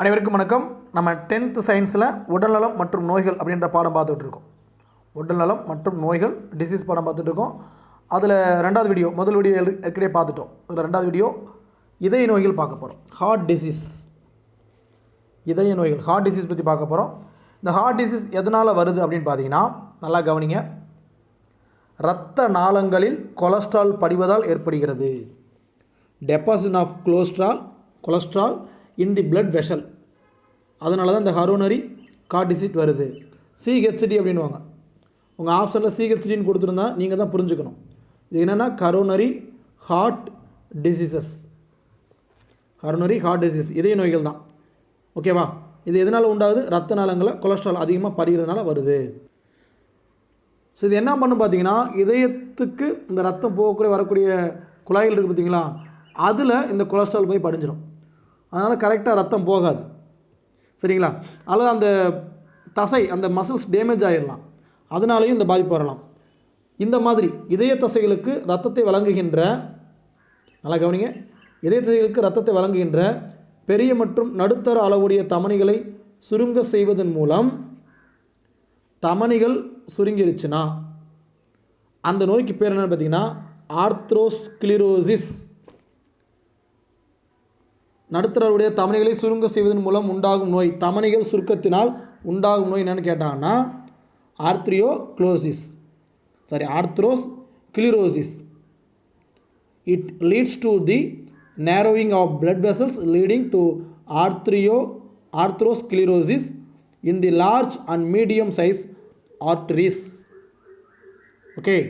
அனைவருக்கும் வணக்கம். நம்ம 10th சயின்ஸில் உடல்நலம் மற்றும் நோய்கள் அப்படின்ற பாடம் பார்த்துட்டு இருக்கோம். உடல்நலம் மற்றும் நோய்கள் டிசீஸ் பாடம் பார்த்துட்டு இருக்கோம். அதில் ரெண்டாவது வீடியோ, முதல் வீடியோ ஏற்கனவே பார்த்துட்டோம். அதில் ரெண்டாவது வீடியோ இதய நோய்கள் பார்க்க போகிறோம். ஹார்ட் டிசீஸ், இதய நோய்கள், ஹார்ட் டிசீஸ் பற்றி பார்க்க போகிறோம். இந்த ஹார்ட் டிசீஸ் எதனால் வருது அப்படின்னு பார்த்தீங்கன்னா, நல்லா கவனிங்க. இரத்த நாளங்களில் கொலஸ்ட்ரால் படிவதால் ஏற்படுகிறது. Deposit of cholesterol in the blood vessel. அதனால தான் இந்த கரோனரி ஹார்ட் டிசீஸ் வருது. சிஹெச்டி அப்படின்வாங்க. உங்கள் ஆப்ஷனில் சிஹெச்டின்னு கொடுத்துருந்தா நீங்கள் தான் புரிஞ்சுக்கணும். இது என்னென்னா coronary heart diseases. Coronary heart disease இதய நோய்கள் தான். ஓகேவா? இது எதனால் உண்டாகுது? ரத்த நாளங்களில் கொலஸ்ட்ரால் அதிகமாக படிகிறதுனால வருது. ஸோ இது என்ன பண்ணும் பார்த்தீங்கன்னா, இதயத்துக்கு இந்த ரத்தம் போகக்கூடிய வரக்கூடிய குழாய்கள் இருக்குது பார்த்தீங்களா, அதில் இந்த கொலஸ்ட்ரால் போய் படிஞ்சிடும். அதனால் கரெக்டாக ரத்தம் போகாது. சரிங்களா? அல்லது அந்த தசை, அந்த மசில்ஸ் டேமேஜ் ஆகிடலாம். அதனாலேயும் இந்த பாதிப்பு வரலாம். இந்த மாதிரி இதய தசைகளுக்கு ரத்தத்தை வழங்குகின்ற, நல்லா கவனிங்க, இதய தசைகளுக்கு ரத்தத்தை வழங்குகின்ற பெரிய மற்றும் நடுத்தர அளவுடைய தமனிகளை சுருங்க செய்வதன் மூலம் தமனிகள் சுருங்கிருச்சுன்னா அந்த நோய்க்கு பேர் என்னென்னு பார்த்தீங்கன்னா ஆர்த்ரோஸ்க்ளிரோசிஸ். நடுத்தரவுடைய தமனிகளை சுருங்க செய்வதன் மூலம் உண்டாகும் நோய், தமனிகள் சுருக்கத்தினால் உண்டாகும் நோய் என்னென்னு கேட்டாங்கன்னா arteriosclerosis. It leads to the narrowing of blood vessels leading to arthrosclerosis in the large and medium size arteries. Okay,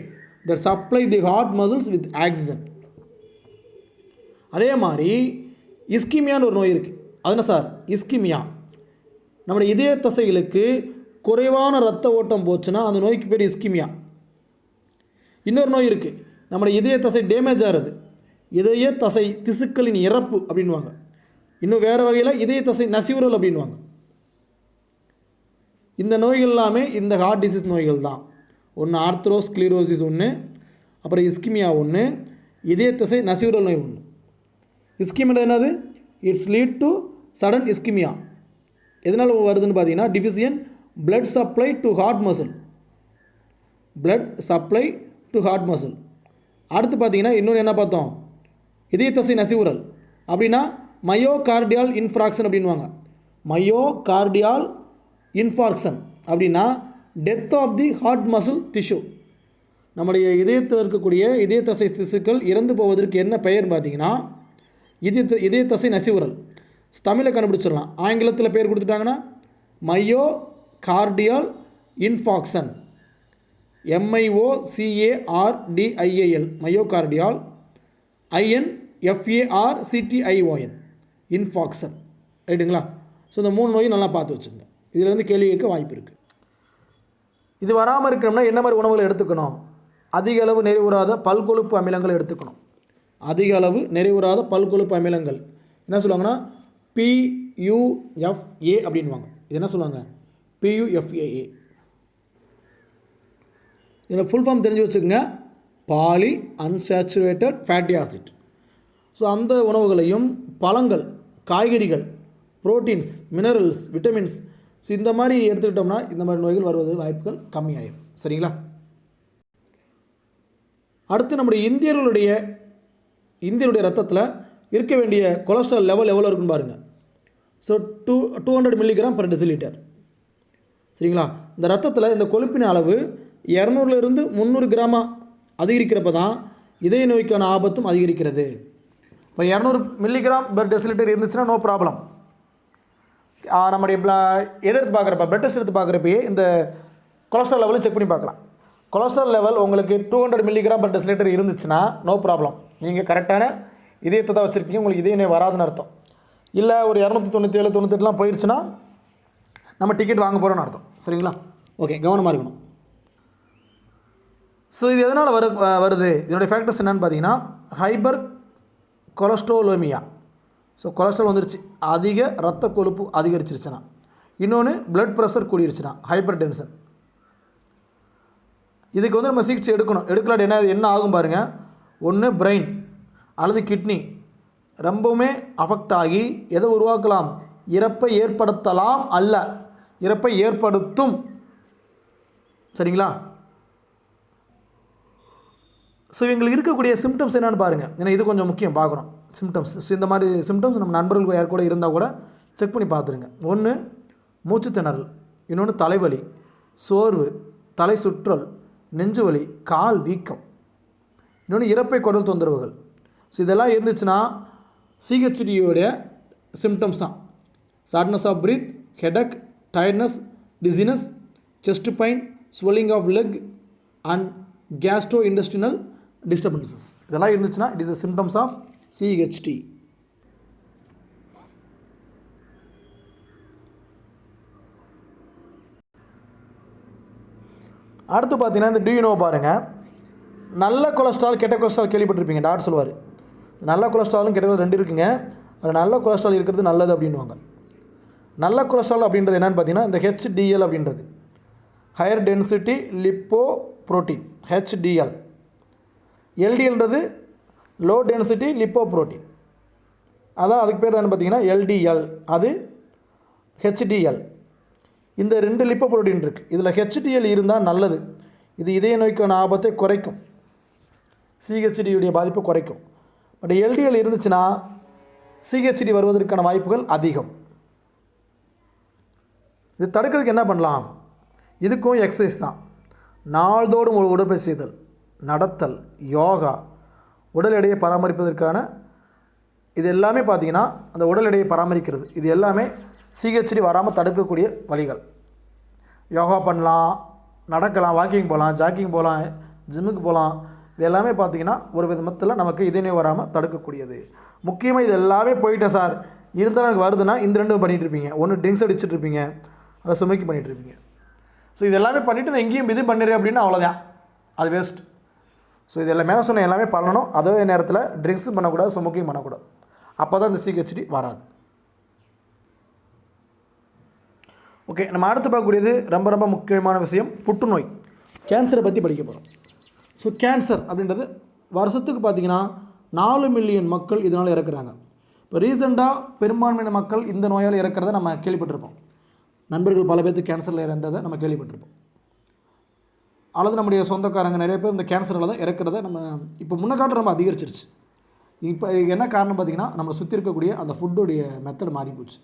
that supply the heart muscles with oxygen. அதே மாதிரி இஸ்கிமியான்னு ஒரு நோய் இருக்குது. அது என்ன சார்? இஸ்கிமியா, நம்முடைய இதய தசைகளுக்கு குறைவான இரத்த ஓட்டம் போச்சுன்னா அந்த நோய்க்கு பேர் இஸ்கிமியா. இன்னொரு நோய் இருக்குது, நம்முடைய இதய தசை டேமேஜ் ஆகிறது, இதய தசை திசுக்களின் இறப்பு அப்படின்வாங்க. இன்னும் வேறு வகையில் இதய தசை நசிவுறல் அப்படின்வாங்க. இந்த நோய்கள் எல்லாமே இந்த ஹார்ட் டிசீஸ் நோய்கள் தான். ஒன்று ஆர்த்ரோஸ்க்ளிரோசிஸ் ஒன்று, அப்புறம் இஸ்கிமியா ஒன்று, இதய தசை நசிவுறல் நோய் ஒன்று. இஸ்கிமியா என்னது? It's lead to sudden ischemia. எதனால் வருதுன்னு பார்த்தீங்கன்னா deficient blood supply to heart muscle. அடுத்து பார்த்தீங்கன்னா இன்னொன்று என்ன பார்த்தோம்? இதய தசை நசிவுறல் அப்படின்னா மயோகார்டியால் இன்ஃப்ராக்ஷன் அப்படின்வாங்க. மயோகார்டியால் இன்ஃபார்க்ஷன் அப்படின்னா death of the heart muscle tissue. நம்முடைய இதயத்தில் இருக்கக்கூடிய இதய தசை திசுக்கள் இறந்து போவதற்கு என்ன பெயர்னு பார்த்தீங்கன்னா இதய தசை நசிவுறல். தமிழை கண்டுபிடிச்சிடலாம். ஆங்கிலத்தில் பேர் கொடுத்துட்டாங்கன்னா மயோகார்டியால் இன்ஃபார்க்ஷன், MIOCARDIAL, மயோகார்டியால், INFARCTION, இன்ஃபாக்ஷன். ரைட்டுங்களா? ஸோ இந்த மூணு நோயும் நல்லா பார்த்து வச்சுங்க. இதிலேருந்து கேள்வி கேட்க வாய்ப்பு இருக்குது. இது வராமல் இருக்கணும்னா என்ன மாதிரி உணவுகளை எடுத்துக்கணும்? அதிக அளவு நிறைவுறாத பல்கொழுப்பு அமிலங்களை எடுத்துக்கணும். அதிக அளவு நிறைவுறாத பல்கொழுப்பு அமிலங்கள் என்ன சொல்லுவாங்கன்னா PUFA அப்படின்வாங்க. இது என்ன சொல்லுவாங்க? PUFAA. இதில் ஃபுல் ஃபார்ம் தெரிஞ்சு வச்சுக்கோங்க, poly unsaturated fatty acid. So அந்த உணவுகளையும் பழங்கள், காய்கறிகள், புரோட்டீன்ஸ், மினரல்ஸ், விட்டமின்ஸ், ஸோ இந்த மாதிரி எடுத்துக்கிட்டோம்னா இந்த மாதிரி நோய்கள் வருவது வாய்ப்புகள் கம்மியாயிடும். சரிங்களா? அடுத்து நம்முடைய இந்தியர்களுடைய ரத்தத்தில் இருக்க வேண்டிய கொலஸ்ட்ரால் லெவல் எவ்வளோ இருக்குன்னு பாருங்கள். So 200 milligram per decilitre. சரிங்களா? இந்த ரத்தத்தில் இந்த கொழுப்பின் அளவு 200லிருந்து 300 கிராமாக அதிகரிக்கிறப்ப தான் இதய நோய்க்கான ஆபத்தும் அதிகரிக்கிறது. இப்போ 200 மில்லிகிராம் பர் டெசிலிட்டர் இருந்துச்சுன்னா நோ ப்ராப்ளம். நம்முடைய எடுத்து பார்க்குறப்ப, பிளட் டெஸ்ட் எடுத்து பார்க்குறப்பயே இந்த கொலஸ்ட்ரால் லெவலும் செக் பண்ணி பார்க்கலாம். கொலஸ்ட்ரால் லெவல் உங்களுக்கு 200 மில்லிகிராம் பர் டெசிலிட்டர் இருந்துச்சுன்னா நோ ப்ராப்ளம். நீங்கள் கரெக்டான இதயத்தை தான் வச்சுருப்பீங்க, உங்களுக்கு இதய நோய் வராதுன்னு அர்த்தம். இல்லை ஒரு 297, 98 போயிடுச்சுன்னா நம்ம டிக்கெட் வாங்க போகிறோன்னு அர்த்தம். சரிங்களா? ஓகே, கவனமாக இருக்கணும். ஸோ இது எதனால் வருது? இதனுடைய ஃபேக்டர்ஸ் என்னென்னு பார்த்தீங்கன்னா ஹைப்பர் கொலஸ்ட்ரோலோமியா. ஸோ கொலஸ்ட்ரால் வந்துருச்சு, அதிக இரத்த கொழுப்பு அதிகரிச்சிருச்சுன்னா. இன்னொன்று பிளட் ப்ரெஷர் கூடிருச்சுன்னா, ஹைப்பர் டென்ஷன். இதுக்கு நம்ம சிகிச்சை எடுக்கலாட்டி என்ன ஆகும் பாருங்கள். ஒன்று பிரெயின் அல்லது கிட்னி ரொம்பவுமே அஃபெக்ட் ஆகி எதை உருவாக்கலாம்? இறப்பை ஏற்படுத்தலாம் அல்ல, இறப்பை ஏற்படுத்தும். சரிங்களா? ஸோ இவங்களுக்கு இருக்கக்கூடிய சிம்டம்ஸ் என்னென்னு பாருங்கள். ஏன்னா இது கொஞ்சம் முக்கியம் பார்க்கணும். சிம்டம்ஸ், இந்த மாதிரி சிம்டம்ஸ் நம்ம நண்பர்கள் யார் கூட இருந்தால் கூட செக் பண்ணி பார்த்துருங்க. ஒன்று மூச்சு திணறல், இன்னொன்று தலைவலி, சோர்வு, தலை சுற்றல், நெஞ்சு வலி, கால் வீக்கம், இன்னொன்று இறப்பை குடல் தொந்தரவுகள். ஸோ இதெல்லாம் இருந்துச்சுன்னா சிஹெச்டியோடைய சிம்டம்ஸ் தான். Shortness of breath, headache, tiredness, dizziness, chest pain, swelling of leg and gastro intestinal disturbances. இதெல்லாம் இருந்துச்சுன்னா it is the symptoms of CHD. அடுத்து பார்த்தீங்கன்னா இந்த டியூனோ பாருங்கள். நல்ல கொலஸ்ட்ரால் கெட்ட கொலஸ்ட்ரால் கேள்விப்பட்டிருப்பீங்க. டாக்டர் சொல்லுவார் நல்ல கொலஸ்ட்ராலும் கெட்ட கொலஸ்ட்ரால் 2 இருக்குங்க, அதில் நல்ல கொலஸ்ட்ரால் இருக்கிறது நல்லது அப்படின்வாங்க. நல்ல கொலஸ்ட்ரால் அப்படின்றது என்னென்னு பார்த்தீங்கன்னா இந்த ஹெச்டிஎல் அப்படின்றது higher density lipo protein HDL. எல்டிஎல்ன்றது லோ டென்சிட்டி லிப்போ புரோட்டீன், அதான் அதுக்கு பேர் தான் பார்த்தீங்கன்னா LDL, அது HDL. இந்த 2 லிப்போ புரோட்டீன் இருக்குது. இதில் HDL இருந்தால் நல்லது. இது இதய நோய்க்கான ஆபத்தை குறைக்கும், சிஹெச்டியுடைய பாதிப்பை குறைக்கும். பட் LDL இருந்துச்சுன்னா சிஹெச்டி வருவதற்கான வாய்ப்புகள் அதிகம். இது தடுக்கிறதுக்கு என்ன பண்ணலாம்? இதுக்கும் எக்ஸசைஸ் தான். நாள்தோறும் உடற்பயிற்சி செய்தல், நடத்தல், யோகா, உடல் எடையை பராமரிப்பதற்கான இது எல்லாமே பார்த்திங்கன்னா அந்த உடல் எடையை பராமரிக்கிறது. இது எல்லாமே சிஹெச்டி வராமல் தடுக்கக்கூடிய வழிகள். யோகா பண்ணலாம், நடக்கலாம், வாக்கிங் போகலாம், ஜாக்கிங் போகலாம், ஜிம்முக்கு போகலாம். இது எல்லாமே பார்த்திங்கன்னா ஒரு விதத்தில் நமக்கு இதே வராமல் தடுக்கக்கூடியது. முக்கியமாக இது எல்லாமே போயிட்டேன் சார் இருந்தாலும் எனக்கு வருதுன்னா இந்த 2 பண்ணிகிட்ருப்பீங்க. ஒன்று ட்ரிங்க்ஸ் அடிச்சுட்ருப்பீங்க, அதை சுமைக்கு பண்ணிகிட்ருப்பீங்க. ஸோ இது எல்லாமே பண்ணிவிட்டு நான் எங்கேயும் இது பண்ணிடுறேன் அப்படின்னா அவ்வளோதான், அது வேஸ்ட். ஸோ இது எல்லாம் மேலே சொன்ன எல்லாமே பண்ணணும். அதே நேரத்தில் ட்ரிங்க்ஸும் பண்ணக்கூடாது, ஸ்மோக்கிங் பண்ணக்கூடாது. அப்போ தான் இந்த சிஹெச்டி வராது. ஓகே, நம்ம அடுத்து பார்க்கக்கூடியது ரொம்ப ரொம்ப முக்கியமான விஷயம், புற்றுநோய். கேன்சரை பற்றி படிக்க போகிறோம். ஸோ கேன்சர் அப்படின்றது வருஷத்துக்கு பார்த்திங்கன்னா 4 மில்லியன் மக்கள் இதனால் இறக்குறாங்க. இப்போ ரீசெண்டாக பெரும்பான்மையான மக்கள் இந்த நோயால் இறக்கிறத நம்ம கேள்விப்பட்டிருப்போம். நண்பர்கள் பல பேருக்கு கேன்சரில் இறந்ததை நம்ம கேள்விப்பட்டிருப்போம். அல்லது நம்முடைய சொந்தக்காரங்க நிறைய பேர் இந்த கேன்சரில் தான் இறக்கிறத நம்ம இப்போ முன்னக்காட்டு ரொம்ப அதிகரிச்சிருச்சு. இப்போ என்ன காரணம் பார்த்திங்கன்னா நம்மளை சுற்றி இருக்கக்கூடிய அந்த ஃபுட்டுடைய மெத்தட் மாறி போச்சு.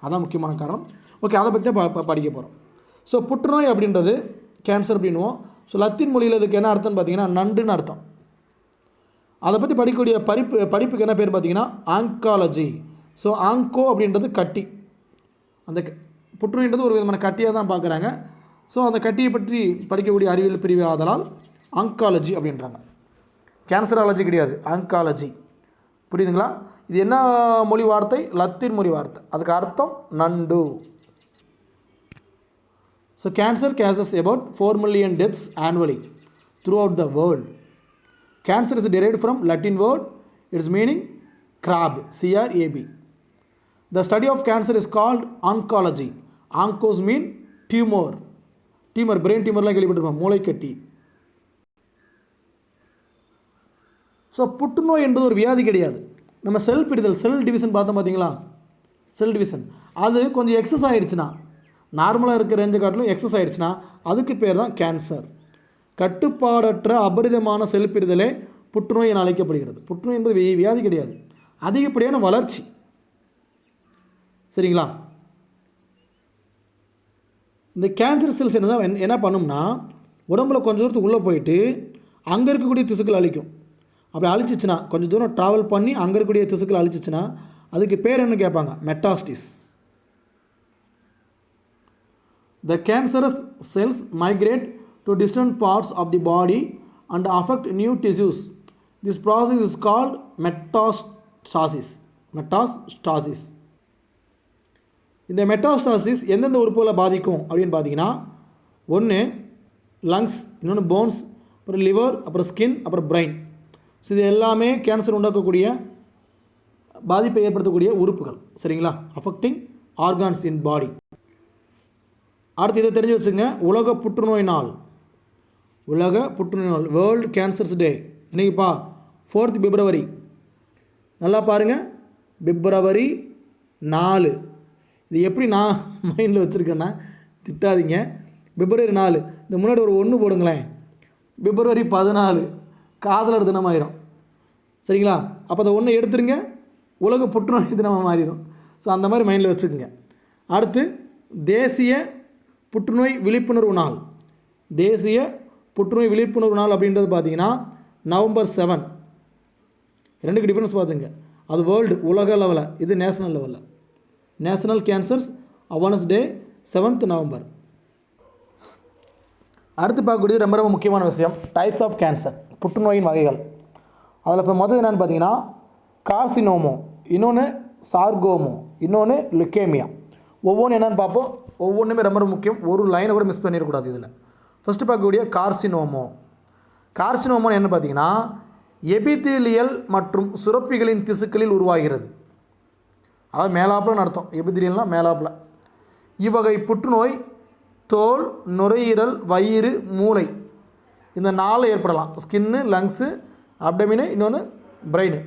அதான் முக்கியமான காரணம். ஓகே, அதை பற்றி தான் படிக்க போகிறோம். ஸோ புற்றுநோய் அப்படின்றது கேன்சர் அப்படின்வோம். ஸோ லத்தீன் மொழியில் இதுக்கு என்ன அர்த்தம்னு பார்த்தீங்கன்னா நண்டுன்னு அர்த்தம். அதை பற்றி படிக்கக்கூடிய படிப்புக்கு என்ன பேர் பார்த்தீங்கன்னா ஆங்காலஜி. ஸோ ஆங்கோ அப்படின்றது கட்டி, அந்த புற்றுநோய்ன்றது ஒரு விதமான கட்டியாக தான் பார்க்குறாங்க. ஸோ அந்த கட்டியை பற்றி படிக்கக்கூடிய அறிவியல் பிரிவு ஆதலால் ஆங்காலஜி அப்படின்றாங்க. கேன்சராலஜி கிடையாது, ஆங்காலஜி. புரியுதுங்களா? இது என்ன மொழி வார்த்தை? லத்தீன் மொழி வார்த்தை. அதுக்கு அர்த்தம் நண்டு. So cancer causes about 4 million deaths annually throughout the world. Cancer is derived from Latin word, its meaning crab, CRAB. The study of cancer is called oncology. Oncos mean tumor. Tumor, brain tumorலாம் கேள்விப்பட்டிருப்போம், மூளைக்கட்டி. So புற்றுநோய் என்பது ஒரு வியாதி கிடையாது. நம்ம செல் பிரிதல், cell division பார்த்தோம் பார்த்தீங்களா, cell division அது கொஞ்சம் எக்ஸஸ் ஆகிடுச்சுன்னா, நார்மலாக இருக்கிற ரேஞ்சை காட்டிலும் எக்ஸஸ் ஆகிடுச்சுன்னா அதுக்கு பேர் தான் கேன்சர். கட்டுப்பாடற்ற அபரிதமான செல் பிரிதலே புற்றுநோய் என அழைக்கப்படுகிறது. புற்றுநோய் என்பது வியாதி கிடையாது, அதிகப்படியான வளர்ச்சி. சரிங்களா? இந்த கேன்சர் செல்ஸ் என்ன பண்ணும்னா உடம்புல கொஞ்சம் தூரத்துக்கு உள்ளே போயிட்டு அங்கே இருக்கக்கூடிய திசுக்கள் அழிக்கும். அப்படி அழிச்சிச்சுன்னா கொஞ்சம் தூரம் ட்ராவல் பண்ணி அங்கே இருக்கக்கூடிய திசுக்கள் அழிச்சிச்சுன்னா அதுக்கு பேர் என்ன கேட்பாங்க? மெட்டாஸ்டிஸ். The cancerous cells migrate to distant parts of the body and affect new tissues. This process is called metastasis. Metastasis. இந்த மெட்டாஸ்டாசிஸ் எந்தெந்த உறுப்புகளை பாதிக்கும் அப்படின்னு பார்த்தீங்கன்னா, ஒன்று லங்ஸ், இன்னொன்று போன்ஸ், அப்புறம் லிவர், அப்புறம் ஸ்கின், அப்புறம் பிரெயின். ஸோ இது எல்லாமே கேன்சர் உண்டாக்கக்கூடிய பாதிப்பை ஏற்படுத்தக்கூடிய உறுப்புகள். சரிங்களா? அஃபெக்டிங் ஆர்கான்ஸ் இன் பாடி. அடுத்து இதை தெரிஞ்சு வச்சுங்க. உலக புற்றுநோய் நாள், உலக புற்றுநோய் நாள், வேர்ல்டு கேன்சர்ஸ் டே. இன்னைக்குப்பா 4th February. நல்லா பாருங்கள், February 4. இது எப்படி நான் மைண்டில் வச்சுருக்கேன்னா திட்டாதீங்க. பிப்ரவரி 4 இந்த முன்னாடி ஒரு 1 போடுங்களேன். பிப்ரவரி 14 காதலர் தினமாயிரும். சரிங்களா? அப்போ அதை 1 எடுத்துருங்க, உலக புற்றுநோய் தினமாக மாறிடும். ஸோ அந்த மாதிரி மைண்டில் வச்சுக்கோங்க. அடுத்து தேசிய புற்றுநோய் விழிப்புணர்வு நாள். தேசிய புற்றுநோய் விழிப்புணர்வு நாள் அப்படின்றது பார்த்தீங்கன்னா November 7. ரெண்டுக்கு டிஃப்ரென்ஸ் பார்த்துங்க. அது வேர்ல்டு உலக லெவலில், இது நேஷனல் லெவலில். National cancers awareness day 7th November. அடுத்து பார்க்கக்கூடியது ரொம்ப ரொம்ப முக்கியமான விஷயம், டைப்ஸ் ஆஃப் கேன்சர், புற்றுநோயின் வகைகள். அதில் இப்போ முதல் என்னென்னு பார்த்தீங்கன்னா கார்சினோமோ, இன்னொன்று சார்கோமோ, இன்னொன்று லுக்கேமியா. ஒவ்வொன்றும் என்னென்னு பார்ப்போம். ஒவ்வொன்றுமே ரொம்ப ரொம்ப முக்கியம். ஒரு லைனை கூட மிஸ் பண்ணிடக்கூடாது இதில். ஃபஸ்ட்டு பார்க்கக்கூடிய கார்சினோமோ. கார்சினோமோன்னு என்ன பார்த்தீங்கன்னா எபிதீலியல் மற்றும் சுரப்பிகளின் திசுக்களில் உருவாகிறது. அதாவது மேலாப்பில் அர்த்தம். எபிதீலியல்னால் மேலாப்பில். இவ்வகை புற்றுநோய் தோல், நுரையீரல், வயிறு, மூளை இந்த 4 ஏற்படலாம். ஸ்கின்னு, லங்ஸு, அப்டமினு, இன்னொன்று பிரெயின்.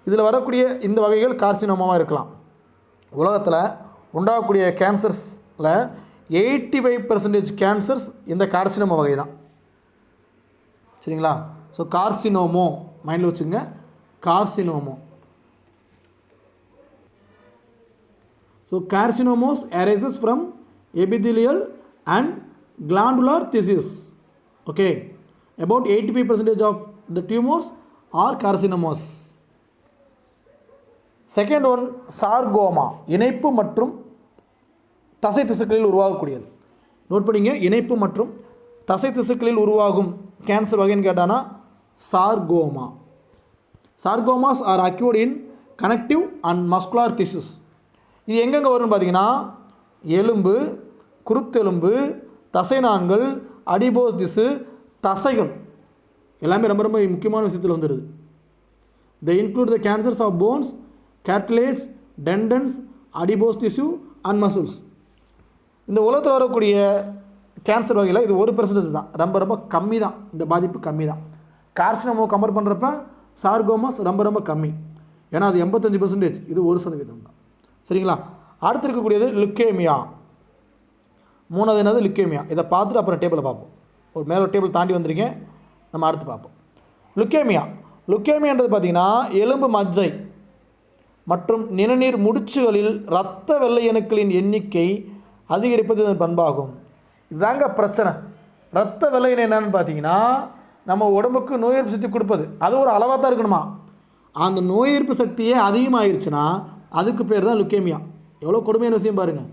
இதில் வரக்கூடிய இந்த வகைகள் கார்சினோமாவாக இருக்கலாம். உலகத்தில் உண்டாகக்கூடிய கேன்சர்ஸில் 85% கேன்சர்ஸ் இந்த கார்சினோமா வகை தான். சரிங்களா? ஸோ கார்சினோமோ மைண்டில் வச்சுங்க. Carcinoma. So carcinomas arises from epithelial and glandular tissues. Okay, about 85% of the tumors are carcinomas. Second one sarcoma, இணைப்பு மற்றும் தசை திசுக்களில் உருவாகக்கூடியது. நோட் பண்ணிங்க, இணைப்பு மற்றும் தசை திசுக்களில் உருவாகும் கேன்சர் வகைன்னு கேட்டானா sarcoma. Sarcomas are occurred in connective and muscular tissues. இது எங்கெங்கே வரும்னு பார்த்தீங்கன்னா எலும்பு, குருத்தெலும்பு, தசைநான்கள், அடிபோஸ் திசு, தசைகள் எல்லாமே ரொம்ப ரொம்ப முக்கியமான விஷயத்தில் வந்துடுது. They include the cancers of bones, cartilage, tendons, adipose tissue and muscles. இந்த உலகத்தில் வரக்கூடிய கேன்சர் வகையில் இது 1% தான். ரொம்ப ரொம்ப கம்மி தான். இந்த பாதிப்பு கம்மி தான். கார்சினோமோ கம்பேர் பண்ணுறப்ப சார்கோமாஸ் ரொம்ப ரொம்ப கம்மி. ஏன்னா அது 85%, இது 1% தான். சரிங்களா? அடுத்து இருக்கக்கூடியது லுக்கேமியா. மூணாவது என்னது லுக்கேமியா. இதை பார்த்துட்டு அப்புறம் டேபிளை பார்ப்போம். ஒரு மேலே டேபிள் தாண்டி வந்துருங்க, நம்ம அடுத்து பார்ப்போம். லுக்கேமியா. லுக்கேமியான்றது பார்த்திங்கன்னா எலும்பு மஜ்ஜை மற்றும் நிணநீர் முடிச்சுகளில் இரத்த வெள்ளை அணுக்களின் எண்ணிக்கை அதிகரிப்பது இதன் பண்பாகும். இதாங்க பிரச்சனை. இரத்த வெள்ளை அணு என்னன்னு பார்த்தீங்கன்னா நம்ம உடம்புக்கு நோய் எதிர்ப்பு சக்தி கொடுப்பது. அது ஒரு அளவாக தான் இருக்கணுமா. அந்த நோய் எதிர்ப்பு சக்தியே அதிகமாகிருச்சுன்னா அதுக்கு பேர் தான் லுக்கேமியா. எவ்வளோ கொடுமையான விஷயம் பாருங்கள்.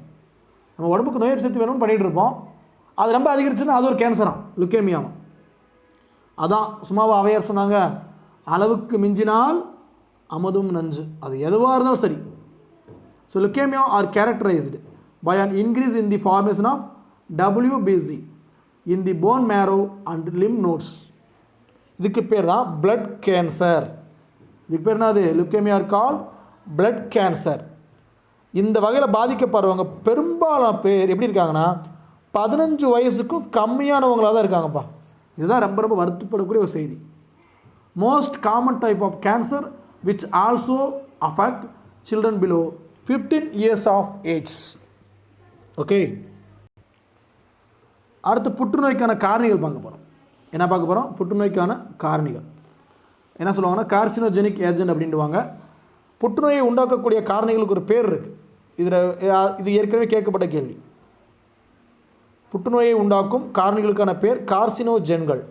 நம்ம உடம்புக்கு நோய் எதிர்ப்பு சக்தி வேணும்னு பண்ணிகிட்டு இருப்போம், அது ரொம்ப அதிகரிச்சுன்னா அது ஒரு கேன்சராக லுக்கேமியாவும். அதான் சும்மாவா அவையார் சொன்னாங்க, அளவுக்கு மிஞ்சினால் அமுதும் நஞ்சு. அது எதுவாக இருந்தாலும் சரி. So leukemia are characterized by an increase in the formation of WBC in the bone marrow and lymph nodes. இதுக்கு பேர் தான் blood cancer. இதுக்கு பேர் என்னது? Leukaemia are called blood cancer. இந்த வகையில் பாதிக்கப்படுறவங்க பெரும்பாலான பேர் எப்படி இருக்காங்கன்னா 15 வயசுக்கும் கம்மியானவங்களாக தான் இருக்காங்கப்பா. இதுதான் ரொம்ப ரொம்ப வருத்தப்படக்கூடிய ஒரு செய்தி. Most common type of cancer which also affect children below 15 years of age. Okay, அடுத்து புற்றுநோய்க்கான காரணிகள் பார்க்க போகிறோம். என்ன பார்க்க போகிறோம்? புற்றுநோய்க்கான காரணிகள். என்ன சொல்லுவாங்கன்னா கார்சினோஜெனிக் ஏஜென்ட் அப்படின்ட்டுவாங்க. புற்றுநோயை உண்டாக்கக்கூடிய காரணிகளுக்கு ஒரு பேர் இருக்குது. இது ஏற்கனவே கேட்கப்பட்ட கேள்வி. புற்றுநோயை உண்டாக்கும் காரணிகளுக்கான பேர் கார்சினோஜென்கள்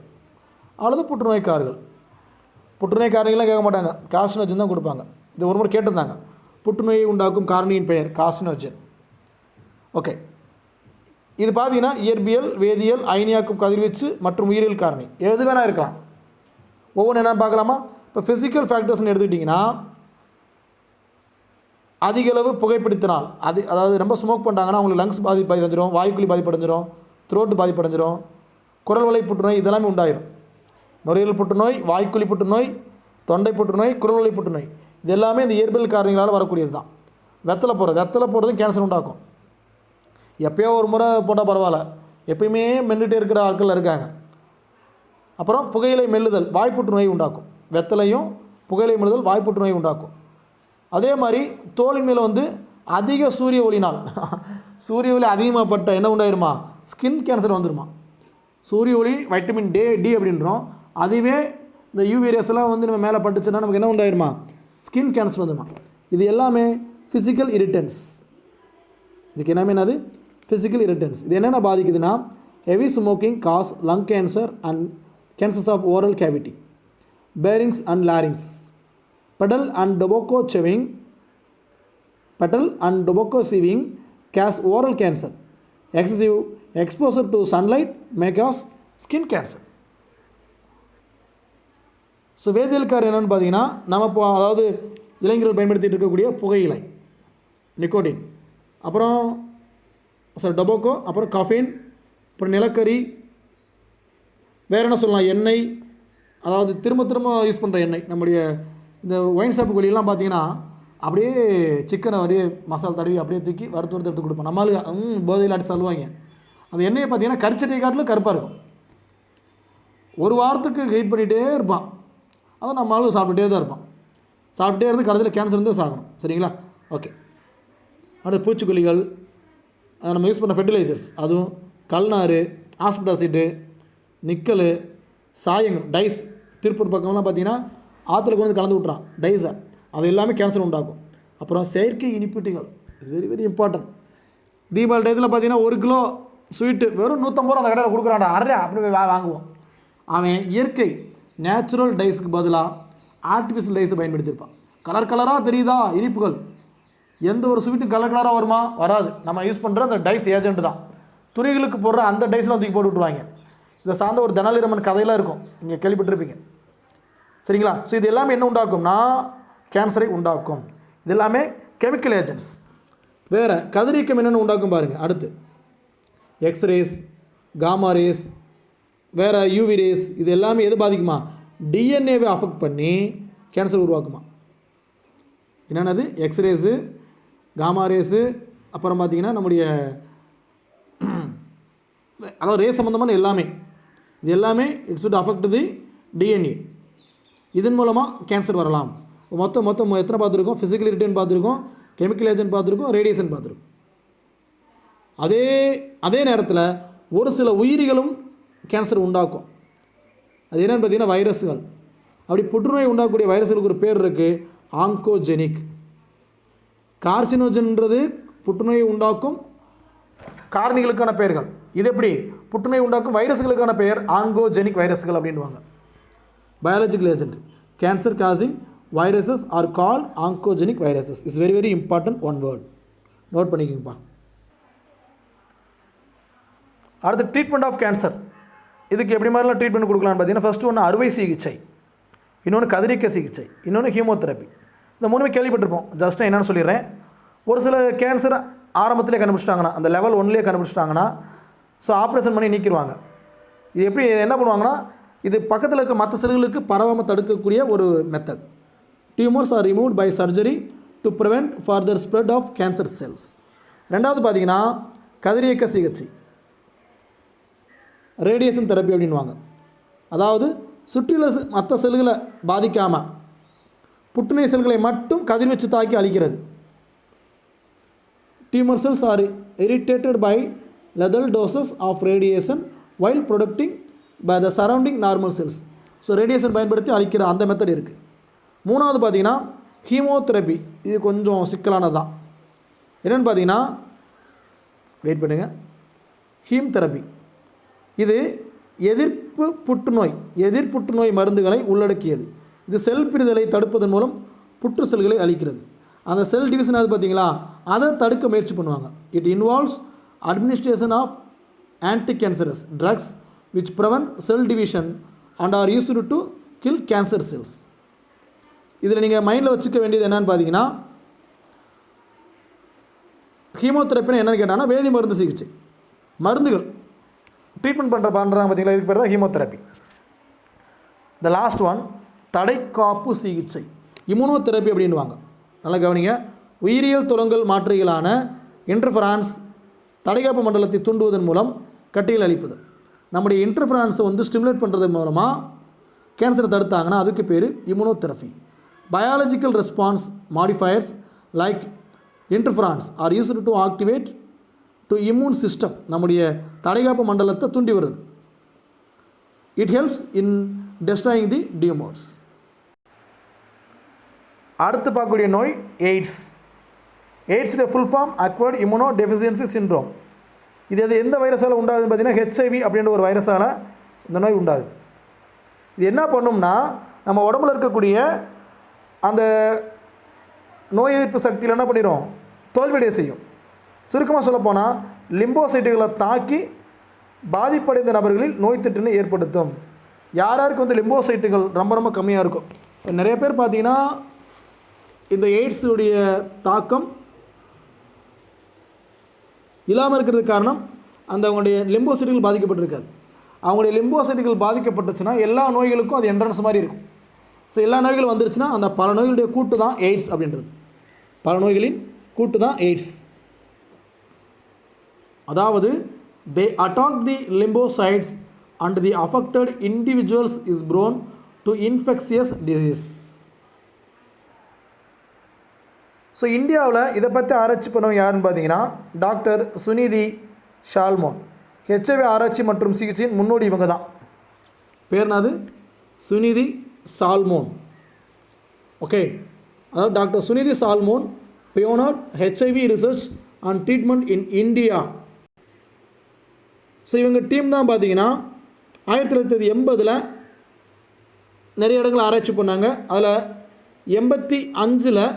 அல்லது புற்றுநோய்க்காரர்கள். புற்றுநோய் காரணிகள்லாம் கேட்க மாட்டாங்க, கார்சினோஜென் தான் கொடுப்பாங்க. இது ஒரு முறை கேட்டிருந்தாங்க. புற்றுநோயை உண்டாக்கும் காரணியின் பெயர் கார்சினோஜென். ஓகே, இது பார்த்தீங்கன்னா இயற்பியல், வேதியியல், அயனியாக்கும் கதிர்வீச்சு மற்றும் உயிரியல் காரணி எது வேணால் இருக்கலாம். ஒவ்வொன்று என்னென்னு பார்க்கலாமா? இப்போ ஃபிசிக்கல் ஃபேக்டர்ஸ்னு எடுத்துக்கிட்டிங்கன்னா அதிகளவு புகைப்பிடித்தனால், அதாவது ரொம்ப ஸ்மோக் பண்ணுறாங்கன்னா அவங்களுக்கு லங்ஸ் பாதிப்படைஞ்சிரும், வாய்க்குழி பாதிப்படைஞ்சிரும், த்ரோட்டு பாதிப்படைஞ்சிரும், குரல் வலை புற்றுநோய் இதெல்லாமே உண்டாயிரும். நுரையீரல் புற்றுநோய், வாய்க்குழி புற்றுநோய், தொண்டை புற்றுநோய், குரல் வலை புற்றுநோய் இது எல்லாமே இந்த இயற்பியல் காரணிகளால் வரக்கூடியது தான். வெத்தலை போடுறதும் கேன்சர் உண்டாக்கும். எப்போயோ ஒரு முறை போட்டால் பரவாயில்ல, எப்பயுமே மென்னுட்டே இருக்கிற ஆட்கள் இருக்காங்க. அப்புறம் புகையிலை மெல்லுதல் வாய்ப்புற்றுநோய் உண்டாக்கும். வெத்தலையும் புகையிலை மெல்லுதல் வாய்ப்புற்றுநோய் உண்டாக்கும். அதே மாதிரி தோலின் மேலே அதிக சூரிய ஒளினால் சூரிய ஒளி அதிகமாகப்பட்ட என்ன உண்டாயிருமா, ஸ்கின் கேன்சர் வந்துடுமா. சூரிய ஒளி வைட்டமின் டி அப்படின்றோம், அதுவே இந்த யூவி ரேஸ்லாம் வந்து நம்ம மேலே பட்டுச்சுன்னா நமக்கு என்ன உண்டாயிருமா, ஸ்கின் கேன்சர் வந்துடுமா. இது எல்லாமே ஃபிசிக்கல் இரிட்டன்ஸ். இதுக்கு எல்லாமே என்னது, ஃபிசிக்கல் இரிட்டன்ஸ். இது என்னென்ன பாதிக்குதுன்னா, heavy smoking causes lung cancer and cancers of oral cavity, pharynx and larynx, pedal and tobacco chewing cause oral cancer. Excessive exposure to sunlight may cause skin cancer. So வேதியியல்கார் என்னென்னு பார்த்தீங்கன்னா, நம்ம இப்போ அதாவது இளைஞர்கள் பயன்படுத்திகிட்டு இருக்கக்கூடிய புகையிலை, நிக்கோட்டின், அப்புறம் டொபாக்கோ, அப்புறம் காஃபின், அப்புறம் நிலக்கரி, வேறு என்ன சொல்லலாம், எண்ணெய், அதாவது திரும்ப யூஸ் பண்ணுற எண்ணெய். நம்முடைய இந்த ஒயின் ஷாப்பு வெளியெல்லாம் பார்த்தீங்கன்னா அப்படியே சிக்கனை அப்படியே மசாலா தடவி அப்படியே தூக்கி வறுத்து எடுத்து கொடுப்போம். நம்மளுக்கு போதையில் அடிச்சு தள்ளுவாங்க. அந்த எண்ணெயை பார்த்தீங்கன்னா கரிச்சட்டை காட்டிலும் கருப்பாக இருக்கும். ஒரு வாரத்துக்கு ஹீட் பண்ணிகிட்டே இருப்பான். அதை நம்மளும் சாப்பிட்டுட்டே தான் இருப்பான். சாப்பிட்டே இருந்து கடைசியில் கேன்சர் வந்து சாகணும். சரிங்களா? ஓகே. அடுத்து பூச்சிக்கொல்லிகள், நம்ம யூஸ் பண்ண ஃபெர்டிலைசர்ஸ், அதுவும் கல்நாறு, ஆஸ்பெட்டாசிட்டு, நிக்கல், சாயங்கள், டைஸ். திருப்பூர் பக்கம்லாம் பார்த்தீங்கன்னா ஆற்றுல கொண்டு வந்து கலந்து விட்றான் டைஸை, அது எல்லாமே கேன்சர் உண்டாக்கும். அப்புறம் செயற்கை இனிப்பிட்டிகள் it's very very important. Deepavali டயத்தில் பார்த்தீங்கன்னா 1 கிலோ ஸ்வீட்டு வெறும் 150 ரூபா அந்த கடையில் கொடுக்குறான்டா, அப்படின்னு போய் வாங்குவோம். அவன் இயற்கை நேச்சுரல் டைஸுக்கு பதிலாக ஆர்டிஃபிஷியல் டைஸை பயன்படுத்தியிருப்பான். கலராக தெரியுதா இனிப்புகள், எந்த ஒரு ஸ்வீட்டும் கலராக வருமா, வராது. நம்ம யூஸ் பண்ணுற அந்த டைஸ் ஏஜென்ட் தான். துணிகளுக்கு போடுற அந்த டைஸ்லாம் தூக்கி போட்டு விட்ருவாங்க. இதை சார்ந்த ஒரு தெனாலிராமன் கதையெல்லாம் இருக்கும், நீங்கள் கேள்விப்பட்டிருப்பீங்க. சரிங்களா? ஸோ இது எல்லாமே என்ன உண்டாக்கும்னா கேன்சரை உண்டாக்கும். இது எல்லாமே கெமிக்கல் ஏஜென்ட்ஸ். வேறு கதிரியக்கம் என்னென்னு உண்டாக்கும் பாருங்கள். அடுத்து எக்ஸ்ரேஸ், காமா ரேஸ், வேறு யூவி ரேஸ், இது எல்லாமே எது பாதிக்குமா, டிஎன்ஏவை அஃபெக்ட் பண்ணி கேன்சர் உருவாக்குமா. என்னென்னது, எக்ஸ்ரேஸு, காமா ரேஸு, அப்புறம் பார்த்திங்கன்னா நம்முடைய அதாவது ரேஸ் சம்மந்தமான எல்லாமே, இது எல்லாமே it's would affect the DNA. இதன் மூலமாக கேன்சர் வரலாம். மொத்தம் எத்தனை பார்த்துருக்கோம், ஃபிசிக்கல் இரிட்டேன் பார்த்துருக்கோம், கெமிக்கல் ஏஜென்ட் பார்த்துருக்கோம், ரேடியேஷன் பார்த்துருக்கோம். அதே நேரத்தில் ஒரு சில உயிரிகளும் கேன்சர் உண்டாக்கும். அது என்னென்னு பார்த்தீங்கன்னா வைரஸ்கள். அப்படி புற்றுநோய் உண்டாக்கக்கூடிய வைரஸ்களுக்கு ஒரு பேர் இருக்குது, ஆங்கோஜெனிக். கார்சினோஜன்ன்றது புற்றுநோயை உண்டாக்கும் காரணிகளுக்கான பெயர்கள். இது எப்படி, புற்றுநோய் உண்டாக்கும் வைரஸ்களுக்கான பெயர் ஆங்கோஜெனிக் வைரஸ்கள் அப்படின்வாங்க. Biological agent cancer causing viruses are called oncogenic viruses. Is very very important one word, note பண்ணிக்கோங்கப்பா. அடுத்து ட்ரீட்மெண்ட் ஆஃப் கேன்சர். இதுக்கு எப்படி மாதிரிலாம் ட்ரீட்மெண்ட் கொடுக்கலான்னு பார்த்தீங்கன்னா, ஃபஸ்ட்டு ஒன்று அறுவை சிகிச்சை, இன்னொன்று கதிரியக்க சிகிச்சை, இன்னொன்று ஹீமோதெரப்பி. இந்த 3மே கேள்விப்பட்டிருப்போம். ஜஸ்ட் என்னென்னு சொல்லிடுறேன். ஒரு சில கேன்சரை ஆரம்பத்திலே கண்டுபிடிச்சிட்டாங்கன்னா, அந்த லெவல் 1லேயே கண்டுபிடிச்சிட்டாங்கன்னா, ஸோ ஆப்ரேஷன் பண்ணி நீக்கிடுவாங்க. இது எப்படி என்ன பண்ணுவாங்கன்னா, இது பக்கத்தில் இருக்க மற்ற செல்களுக்கு பரவாமல் தடுக்கக்கூடிய ஒரு method. Tumors are removed by surgery to prevent further spread of cancer cells. ரெண்டாவது பார்த்தீங்கன்னா கதிரியக்க சிகிச்சை, ரேடியேஷன் தெரப்பி அப்படின்வாங்க. அதாவது சுற்றியுள்ள மற்ற செல்களை பாதிக்காமல் புற்றுநோய் செல்களை மட்டும் கதிர்வீச்சு தாக்கி அழிக்கிறது. Tumour cells are irradiated by lethal doses of radiation while protecting by the surrounding normal cells. So radiation பயன்படுத்தி அழிக்கிற அந்த மெத்தட் இருக்குது. மூணாவது பார்த்தீங்கன்னா ஹீமோதெரப்பி. இது கொஞ்சம் சிக்கலானது தான். என்னென்னு பார்த்தீங்கன்னா, வெயிட் பண்ணுங்கள், ஹீம் தெரப்பி. இது எதிர் புற்றுநோய் மருந்துகளை உள்ளடக்கியது. இது செல் பிரிதலை தடுப்பதன் மூலம் புற்று செல்களை அழிக்கிறது. அந்த செல் டிவிஷன் அது பார்த்தீங்களா, அதை தடுக்க முயற்சி பண்ணுவாங்க. It involves administration of anti cancerous drugs which prevent cell division and are used to kill cancer cells. இதில் நீங்கள் மைண்டில் வச்சுக்க வேண்டியது என்னென்னு பார்த்தீங்கன்னா, ஹீமோதெரப்பின்னு என்னென்னு கேட்டாங்கன்னா வேதி மருந்து சிகிச்சை, மருந்துகள் ட்ரீட்மெண்ட் பண்ணுறாங்க பார்த்தீங்களா, இதுக்கு பேர் தான் ஹீமோதெரப்பி. த லாஸ்ட் ஒன் தடைக்காப்பு சிகிச்சை, இம்யூனோதெரப்பி அப்படின்வாங்க. நல்லா கவனிங்க. உயிரியல் துரங்கல் மாற்றிகளான இன்டர்ஃபரான்ஸ் தடைக்காப்பு மண்டலத்தை தூண்டுவதன் மூலம் கட்டிகள் அளிப்பது. நம்முடைய இன்டர்ஃபரான்ஸை ஸ்டிமுலேட் பண்ணுறது மூலமாக கேன்சரை தடுத்தாங்கன்னா அதுக்கு பேர் immunotherapy. Biological response modifiers like interferons are used to activate to immune system, நம்முடைய தடைகாப்பு மண்டலத்தை தூண்டி வருது. It helps in destroying the tumours. அடுத்து பார்க்கக்கூடிய நோய் எய்ட்ஸ். எய்ட்ஸுடைய full form acquired immuno deficiency syndrome. இது எந்த வைரஸால் உண்டாகுதுன்னு பார்த்தீங்கன்னா ஹெச்ஐவி அப்படின்ற ஒரு வைரஸால் இந்த நோய் உண்டாகுது. இது என்ன பண்ணும்னா நம்ம உடம்புல இருக்கக்கூடிய அந்த நோய் எதிர்ப்பு சக்தியில் என்ன பண்ணிடும், தோல்வியடைய செய்யும். சுருக்கமாக சொல்லப்போனால் லிம்போசைட்டுகளை தாக்கி பாதிப்படைந்த நபர்களில் நோய் தொற்றினை ஏற்படுத்தும். யாருக்கு வந்து லிம்போசைட்டுகள் ரொம்ப ரொம்ப கம்மியாக இருக்கும். நிறைய பேர் பார்த்தீங்கன்னா இந்த எய்ட்ஸுடைய தாக்கம் இல்லாமல் இருக்கிறதுக்கு காரணம் அந்த அவங்களுடைய லிம்போசைட்டுகள் பாதிக்கப்பட்டிருக்காது. அவங்களுடைய லிம்போசைட்டுகள் பாதிக்கப்பட்டுச்சுன்னா எல்லா நோய்களுக்கும் அது என்ட்ரன்ஸ் மாதிரி இருக்கும். ஸோ எல்லா நோய்களும் வந்துருச்சுன்னா அந்த பல நோய்களுடைய கூட்டு தான் எய்ட்ஸ் அப்படின்றது. பல நோய்களின் கூட்டு தான் எய்ட்ஸ். அதாவது they attack the lymphocytes and the affected individuals is prone to infectious disease. So இந்தியாவில் இதை பற்றி ஆராய்ச்சி பண்ணவங்க யாருன்னு பார்த்தீங்கன்னா டாக்டர் சுனிதி ஷால்மோன். ஹெச்ஐவி ஆராய்ச்சி மற்றும் சிகிச்சையின் முன்னோடி இவங்க தான். பேர்னாது சுனிதி சால்மோன். ஓகே, அதாவது doctor Suniti Solomon pioneered HIV research and treatment in India. So இவங்க டீம் தான் பார்த்தீங்கன்னா 1980 நிறைய இடங்கள் ஆராய்ச்சி பண்ணாங்க. அதில் 85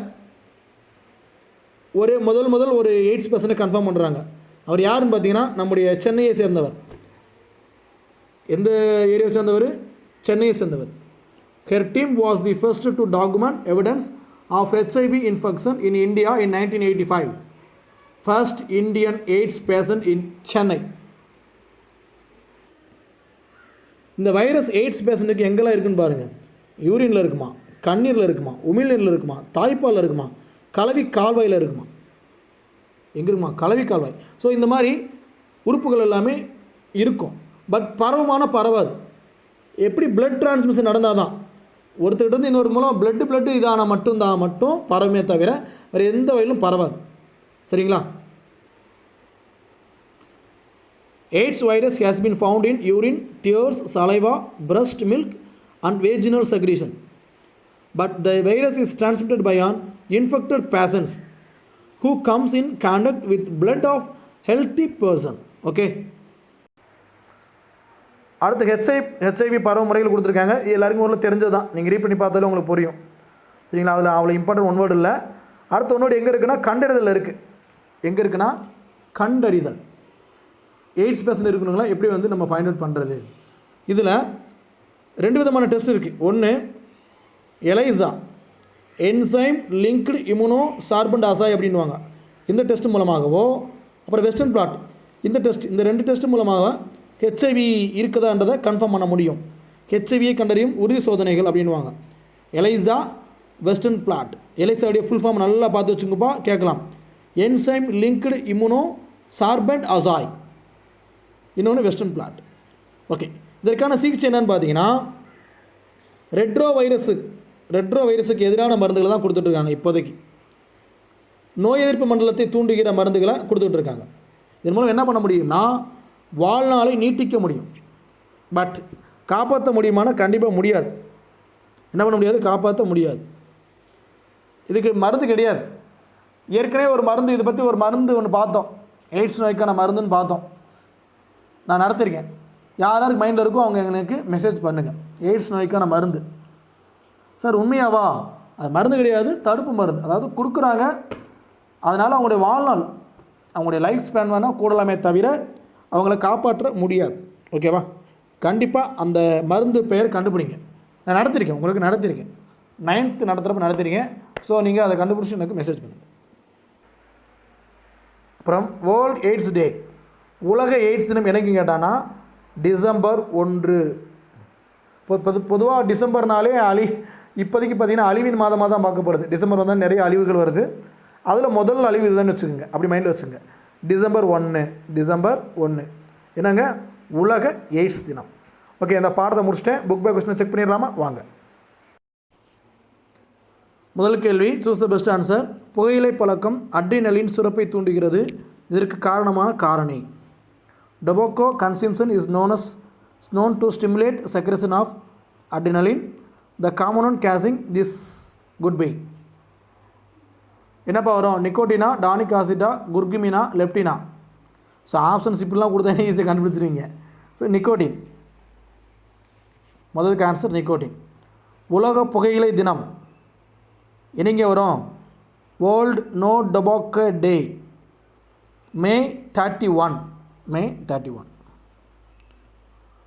முதல் ஒரு எய்ட்ஸ் பர்சனை கன்ஃபார்ம் பண்ணுறாங்க. அவர் யாருன்னு பார்த்தீங்கன்னா நம்முடைய சென்னையை சேர்ந்தவர். எந்த ஏரியாவை சேர்ந்தவர்? சென்னையை சேர்ந்தவர். Her team was the first to document evidence of HIV infection in India in 1985. First Indian AIDS patient in Chennai. இந்த வைரஸ் எய்ட்ஸ் பேஷண்ட்டுக்கு எங்கெல்லாம் இருக்குன்னு பாருங்கள். யூரினில் இருக்குமா, கண்ணீரில் இருக்குமா, உமிழ்நீரில் இருக்குமா, தாய்ப்பாலில் இருக்குமா, கலவி கால்வாயில் இருக்குமா? எங்கே இருக்குமா? கலவி கால்வாய். ஸோ இந்த மாதிரி உறுப்புகள் எல்லாமே இருக்கும். பட் பரவாது. எப்படி பிளட் டிரான்ஸ்மிஷன் நடந்தால் தான் ஒருத்தர்கிட்ட வந்து இன்னொரு மூலம் பிளட்டு இதானால் மட்டும் பரவுமே தவிர வேறு எந்த வகையிலும் பரவாது. சரிங்களா? AIDS virus has been found in urine, tears, saliva, breast milk and vaginal secretion. But the virus is transmitted by an infected patient who comes in contact with blood of healthy person. Okay. அடுத்து HIV பரவ முறைகள் கொடுத்துருக்காங்க. இது எல்லாருக்கும் ஊரில் தெரிஞ்சது தான். நீங்கள் ரீட் பண்ணி பார்த்தாலும் உங்களுக்கு புரியும். சரிங்களா? அதில் அவ்வளோ இம்பார்ட்டன்ட் ஒன் வேர்டு இல்லை. அடுத்த ஒன் வேர்டு எங்கே இருக்குன்னா கண்டறிதல் இருக்குது. எங்கே இருக்குன்னா கண்டறிதல். எய்ட்ஸ் பேஷண்ட் இருக்கணுங்களா எப்படி வந்து நம்ம ஃபைண்ட் அவுட் பண்ணுறது? இதில் 2 விதமான டெஸ்ட் இருக்குது. ஒன்று எலைசா, என்சைம் லிங்க்டு இம்யூனோ சார்பண்ட் அசாய் அப்படின்வாங்க. இந்த டெஸ்ட் மூலமாகவோ அப்புறம் வெஸ்டர்ன் பிளாட் இந்த டெஸ்ட், இந்த 2 டெஸ்ட் மூலமாக ஹெச்ஐவி இருக்குதான்றதை கன்ஃபார்ம் பண்ண முடியும். ஹெச்ஐவியை கண்டறியும் உறுதி சோதனைகள் அப்படின்வாங்க. எலைசா, வெஸ்டர்ன் பிளாட். எலைசாவுடைய ஃபுல் ஃபார்ம் நல்லா பார்த்து வச்சுங்கப்பா, கேட்கலாம். என்சைம் லிங்க்டு இம்யூனோ சார்பண்ட் அசாய், இன்னொன்று வெஸ்டர்ன் பிளாட். ஓகே, இதற்கான சிகிச்சை என்னன்னு பார்த்தீங்கன்னா ரெட்ரோ வைரஸுக்கு எதிரான மருந்துகளை தான் கொடுத்துட்ருக்காங்க. இப்போதைக்கு நோய் எதிர்ப்பு மண்டலத்தை தூண்டுகிற மருந்துகளை கொடுத்துட்ருக்காங்க. இதன் மூலம் என்ன பண்ண முடியும்னா வாழ்நாளை நீட்டிக்க முடியும். பட் காப்பாற்ற முடியுமானா கண்டிப்பாக முடியாது. என்ன பண்ண முடியாது? காப்பாற்ற முடியாது. இதுக்கு மருந்து கிடையாது. ஏற்கனவே ஒரு மருந்து, இதை பற்றி ஒரு மருந்து ஒன்று பார்த்தோம், எய்ட்ஸ் நோய்க்கான மருந்துன்னு பார்த்தோம். நான் நடத்திருக்கேன். யாருக்கு மைண்டில் இருக்கோ அவங்க எனக்கு மெசேஜ் பண்ணுங்கள். எய்ட்ஸ் நோய்க்கான மருந்து சார் உண்மையாவா? அது மருந்து கிடையாது, தடுப்பு மருந்து. அதாவது கொடுக்குறாங்க, அதனால் அவங்களுடைய வாழ்நாள், அவங்களுடைய லைஃப் ஸ்பேன் வேணால் கூடலாமே தவிர அவங்கள காப்பாற்ற முடியாது. ஓகேவா? கண்டிப்பாக அந்த மருந்து பெயர் கண்டுபிடிங்க. நான் நடத்திருக்கேன், உங்களுக்கு நடத்திருக்கேன். 9th நடத்துகிறப்ப நடத்திருக்கேன். ஸோ நீங்கள் அதை கண்டுபிடிச்சி எனக்கு மெசேஜ் பண்ணுங்கள். அப்புறம் வேர்ல்ட் எய்ட்ஸ் டே, உலக எய்ட்ஸ் தினம் என்னைக்கு கேட்டான்னா டிசம்பர் 1. பொதுவாக டிசம்பர்னாலே இப்போதைக்கு பார்த்திங்கன்னா அழிவின் மாதமாக தான் பார்க்கப்படுது. டிசம்பர் வந்தால் நிறைய அழிவுகள் வருது. அதில் முதல் அழிவு இதுதான் வச்சுக்கோங்க, அப்படி மைண்டில் வச்சுங்க. டிசம்பர் 1 என்னங்க? உலக எய்ட்ஸ் தினம். ஓகே, இந்த பாடத்தை முடிச்சிட்டேன். புக் பை கொஸ்டினை செக் பண்ணிடலாமா? வாங்க. முதல் கேள்வி சூஸ் த பெஸ்ட் ஆன்சர். புகையிலை பழக்கம் அட்ரினலின் சுரப்பை தூண்டுகிறது. இதற்கு காரணமான காரணி. Tobacco consumption is known to stimulate secretion of adrenaline, the component causing this good way. என்னப்பா வரும்? நிக்கோட்டினா, டானிக் ஆசிடா, குர்குமினா, லெப்டினா. ஸோ ஆப்ஷன்ஸ் இப்படிலாம் கொடுத்தா ஈஸியாக கண்டுபிடிச்சிருவீங்க. So nicotine. முதலுக்கு ஆன்சர் நிக்கோட்டின். உலக புகையிலை தினம் என்னங்க வரும்? World no tobacco day, May 31. May 31.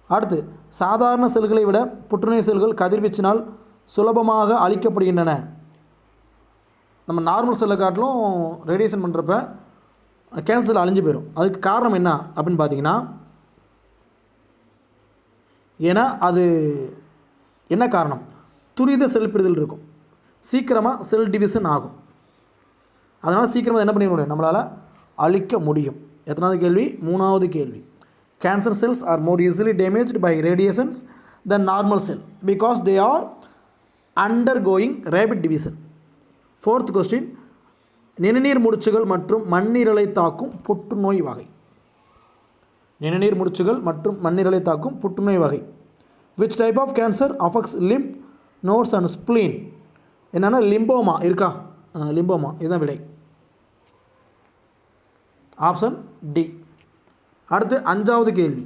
அடுத்து, சாதாரண செல்களை விட புற்றுநோய் செல்கள் கதிர்வீச்சினால் சுலபமாக அழிக்கப்படுகின்றன. நம்ம நார்மல் செல்லை காட்டிலும் ரேடியேஷன் பண்ணுறப்ப கேன்சர் அழிஞ்சு போயிடும். அதுக்கு காரணம் என்ன அப்படின்னு பார்த்தீங்கன்னா, ஏன்னா அது என்ன காரணம்? துரித செல் பிரிதல் இருக்கும், சீக்கிரமாக செல் டிவிஷன் ஆகும். அதனால் சீக்கிரமாக என்ன பண்ணிட முடியும்? நம்மளால் அழிக்க முடியும். எத்தனாவது கேள்வி? மூணாவது கேள்வி. Cancer cells are more easily damaged by radiations than normal cell because they are undergoing rapid division. Fourth question, நிணநீர் முடிச்சுகள் மற்றும் மண்ணீரலை தாக்கும் புற்றுநோய் வகை. நிணநீர் முடிச்சுகள் மற்றும் மண்ணீரலை தாக்கும் புற்றுநோய் வகை. Which type of cancer affects lymph nodes and spleen? என்னென்னா லிம்போமா இருக்கா? லிம்போமா. இதுதான் விடை. Option D. அடுத்து அஞ்சாவது கேள்வி.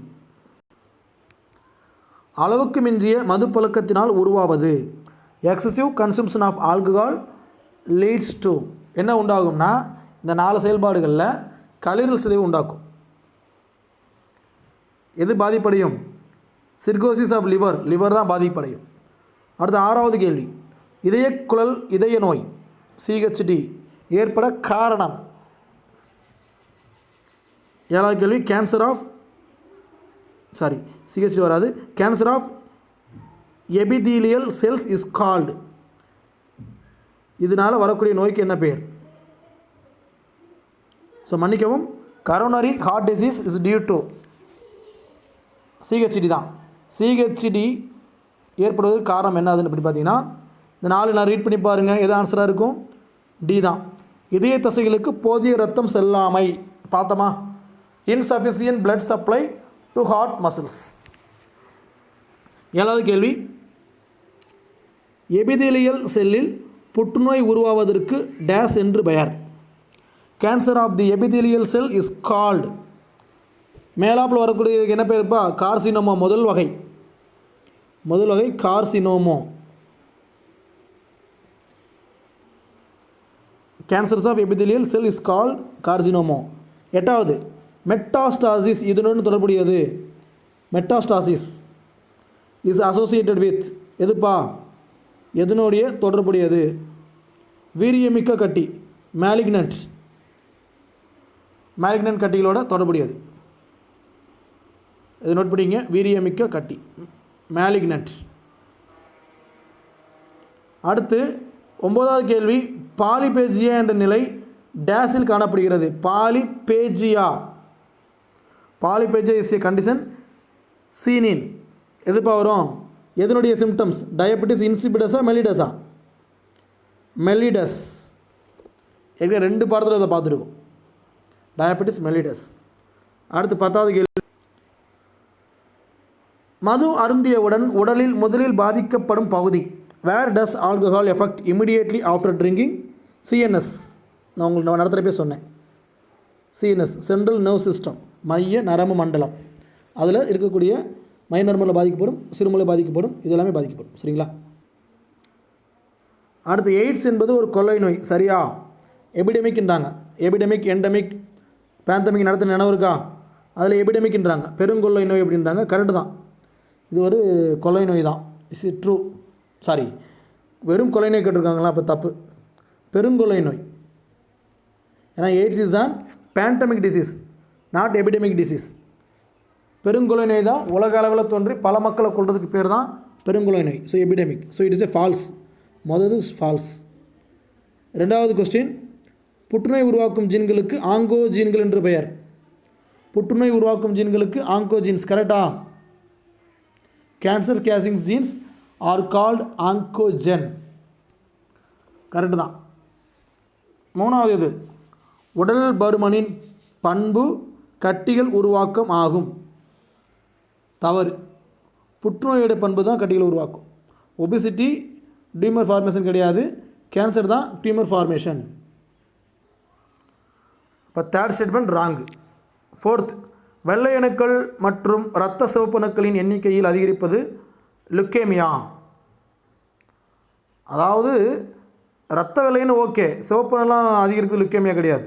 அளவுக்கு மிஞ்சிய மது பழக்கத்தினால் உருவாவது. Excessive consumption of alcohol leads to என்ன உண்டாகும்னா, இந்த 4 செயல்பாடுகளில் கல்லீரல் சிதைவு உண்டாக்கும். எது பாதிப்படையும்? சிர்கோசிஸ் ஆஃப் லிவர் தான் பாதிப்படையும். அடுத்து ஆறாவது கேள்வி. இதயக்குழல் இதய நோய் சிஹெச்டி ஏற்பட காரணம். ஏழாவது கேள்வி. சிஹெச்டி வராது. Cancer of epithelial cells is called. இதனால் வரக்கூடிய நோய்க்கு என்ன பேர்? ஸோ மன்னிக்கவும், coronary heart disease is due to CHD தான். சிஹெச்டி ஏற்படுவதற்கு காரணம் என்ன அதுன்னு அப்படி பார்த்தீங்கன்னா, இந்த 4 நான் ரீட் பண்ணி பாருங்கள். எது ஆன்சராக இருக்கும்? டி தான். இதய தசைகளுக்கு போதிய ரத்தம் செல்லாமை. பார்த்தோமா? Insufficient blood supply to heart muscles. ஏழாவது கேள்வி. எபிதீலியல் செல்லில் புற்றுநோய் உருவாவதற்கு டேஸ் என்று பெயர். Cancer of the epithelial cell is called. மேலாப்பில் வரக்கூடியதுக்கு என்ன பேருப்பா? கார்சினோமோ. முதல் வகை carcinoma. Cancers of epithelial cell is called carcinoma. எட்டாவது மெட்டாஸ்டாசிஸ். இதனுடன் தொடர்புடையது. மெட்டாஸ்டாசிஸ் இஸ் அசோசியேட்டட் வித் எதுப்பா? எதனுடைய தொடர்புடையது? வீரியமிக்க கட்டி மேலிக்னன்ட் கட்டிகளோட தொடர்புடையது. இது நோட் பண்ணிங்க. வீரியமிக்க கட்டி மேலிக்னன்ட். அடுத்து 9வது கேள்வி. பாலிபேஜியா என்ற நிலை டேஸில் காணப்படுகிறது. Polyphagia is a condition seen in எதுப்பா வரும்? எதனுடைய சிம்டம்ஸ்? டயபெட்டிஸ் இன்சிபிடஸா மெலிடஸா? மெலிடஸ். ஏற்கனவே 2 பாடத்தில் இதை பார்த்துருக்கோம். Diabetes mellitus. அடுத்து 10வது கேள்வி. மது அருந்தியவுடன் உடலில் முதலில் பாதிக்கப்படும் பகுதி. Where does alcohol effect immediately after drinking? CNS. நான் உங்களுக்கு நடத்துகிறப்பே சொன்னேன். சிஎன்எஸ் சென்ட்ரல் நர்வ் சிஸ்டம், மைய நரம்பு மண்டலம். அதில் இருக்கக்கூடிய மைய நரம்பில் பாதிக்கப்படும், சிறுமூளை பாதிக்கப்படும், இதெல்லாமே பாதிக்கப்படும். சரிங்களா? அடுத்து எய்ட்ஸ் என்பது ஒரு கொள்ளை நோய். சரியா? எபிடெமிக்ன்றாங்க. எபிடெமிக், எண்டமிக், பேந்தமிக் நடத்த நினைவு இருக்கா? அதில் எபிடெமிக்ன்றாங்க. பெருங்கொள்ளை நோய் அப்படின்றாங்க. கரெக்டு தான். இது ஒரு கொள்ளை நோய் தான். Is it true? வெறும் கொள்ளை நோய் கேட்டிருக்காங்களா? அப்போ தப்பு. பெருங்கொள்ளை நோய். ஏன்னா AIDS is an pandemic disease, not epidemic disease. பெருங்கொள்ளை நோய் தான் உலக அளவில் தோன்றி பல மக்களை கொள்றதுக்கு பேர் தான் பெருங்கொள்ளை நோய். So epidemic. So it is a false. முதல் ஃபால்ஸ். 2வது கொஸ்டின். புற்றுநோய் உருவாக்கும் ஜீன்களுக்கு ஆங்கோ ஜீன்கள் என்று பெயர். புற்றுநோய் உருவாக்கும் ஜீன்களுக்கு ஆங்கோ ஜீன்ஸ். கரெக்டா? Cancer causing genes are called oncogene. Correct தான். மூணாவது இது உடல் பருமனின் பண்பு கட்டிகள் உருவாக்கம் ஆகும். தவறு. புற்றுநோயுடைய பண்பு தான் கட்டிகள் உருவாக்கும். ஒபிசிட்டி டியூமர் ஃபார்மேஷன் கிடையாது, கேன்சர் தான் டியூமர் ஃபார்மேஷன். இப்போ தேர்ட் ஸ்டேட்மெண்ட் ராங்கு. ஃபோர்த், வெள்ளை அணுக்கள் மற்றும் இரத்த சிவப்பு அணுக்களின் எண்ணிக்கையில் அதிகரிப்பது லுக்கேமியா. அதாவது இரத்த வெள்ளைன்னு ஓகே, சிவப்புலாம் அதிகரிக்கிறது லுக்கேமியா கிடையாது,